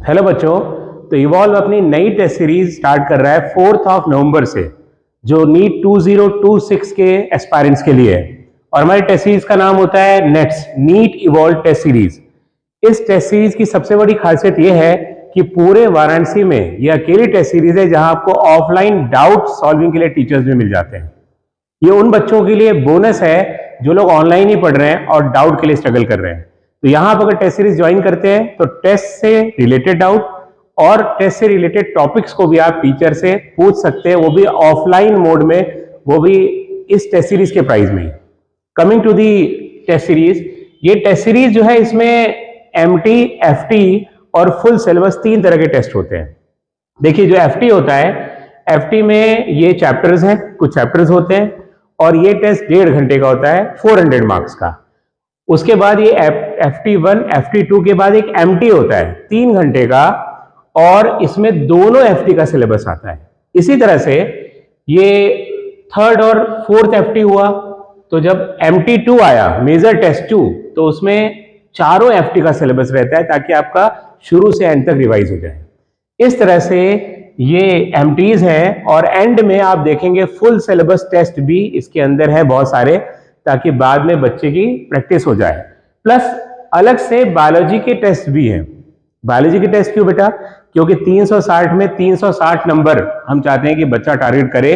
Hello बच्चों, तो evolve अपनी नई टेस्ट सीरीज स्टार्ट कर रहा है 4 नवंबर से, जो नीट 2026 के एस्पायरेंट्स के लिए है। और हमारी टेस्ट सीरीज का नाम होता है nets, NEET evolve test series. इस टेस्ट सीरीज की सबसे बड़ी खासियत यह है कि पूरे वाराणसी में यह अकेली टेस्ट सीरीज है जहां आपको ऑफलाइन डाउट सॉल्विंग के लिए टीचर्स भी मिल जाते हैं। ये उन बच्चों के लिए बोनस है जो लोग ऑनलाइन ही पढ़ रहे हैं और डाउट के लिए स्ट्रगल कर रहे हैं। तो यहां आप अगर टेस्ट सीरीज ज्वाइन करते हैं तो टेस्ट से रिलेटेड डाउट और टेस्ट से रिलेटेड टॉपिक्स को भी आप टीचर से पूछ सकते हैं, वो भी ऑफलाइन मोड में, वो भी इस टेस्ट सीरीज के प्राइस में। Coming to the test series, ये टेस्ट सीरीज जो है इसमें एमटी, एफटी और फुल सिलेबस 3 तरह के टेस्ट होते हैं। देखिए, जो एफटी होता है, एफटी में ये चैप्टर्स हैं, कुछ चैप्टर्स होते हैं और ये टेस्ट 1.5 घंटे का होता है, 400 मार्क्स का। उसके बाद ये FT1, FT2 के बाद एक MT होता है 3 घंटे का, और इसमें दोनों FT का सिलेबस आता है। इसी तरह से ये 3rd और 4th FT हुआ, तो जब MT2 आया, मेजर टेस्ट 2, तो उसमें चारों FT का सिलेबस रहता है ताकि आपका शुरू से एंड तक रिवाइज हो जाए। इस तरह से ये MTs हैं और एंड में आप देखेंगे फुल सिलेबस टेस्ट भी इसके अंदर है बहुत सारे, ताकि बाद में बच्चे की प्रैक्टिस हो जाए। प्लस अलग से बायोलॉजी के टेस्ट भी हैं। बायोलॉजी के टेस्ट क्यों बेटा? क्योंकि 360 में 360 नंबर हम चाहते हैं कि बच्चा टारगेट करे,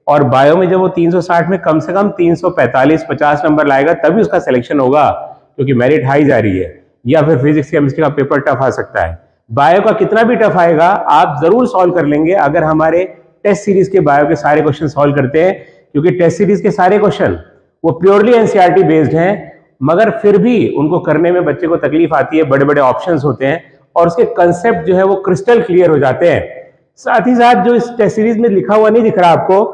और बायो में जब वो 360 में कम से कम 345-50 नंबर लाएगा तभी उसका सिलेक्शन होगा, क्योंकि मेरिट हाई जा रही है। या फिर फिजिक्स केमिस्ट्री का पेपर टफ आ सकता है। बायो का कितना भी टफ आएगा आप जरूर सॉल्व कर लेंगे अगर हमारे टेस्ट सीरीज के बायो के सारे क्वेश्चन सॉल्व करते हैं, क्योंकि टेस्ट सीरीज के सारे क्वेश्चन वो प्योरली एनसीईआरटी बेस्ड हैं, मगर फिर भी उनको करने में बच्चे को तकलीफ आती है, बड़े बड़े ऑप्शंस होते हैं और उसके कंसेप्ट जो है वो क्रिस्टल क्लियर हो जाते हैं। साथ ही साथ जो इस टेस्ट सीरीज में लिखा हुआ नहीं दिख रहा आपको,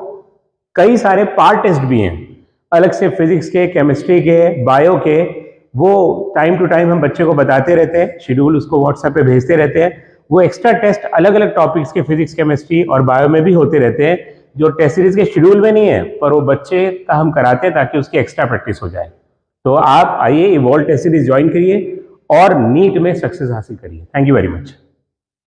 कई सारे पार्ट टेस्ट भी हैं अलग से, फिजिक्स के, केमिस्ट्री के, बायो के। वो टाइम टू टाइम हम बच्चे को बताते रहते हैं, शेड्यूल उसको व्हाट्सएप पे भेजते रहते हैं। वो एक्स्ट्रा टेस्ट अलग अलग टॉपिक्स के फिजिक्स, केमिस्ट्री और बायो में भी होते रहते हैं, जो टेस्ट सीरीज के शेड्यूल में नहीं है, पर वो बच्चे का हम कराते हैं ताकि उसकी एक्स्ट्रा प्रैक्टिस हो जाए। तो आप आइए, इवॉल्व टेस्ट सीरीज ज्वाइन करिए और नीट में सक्सेस हासिल करिए। Thank you very much.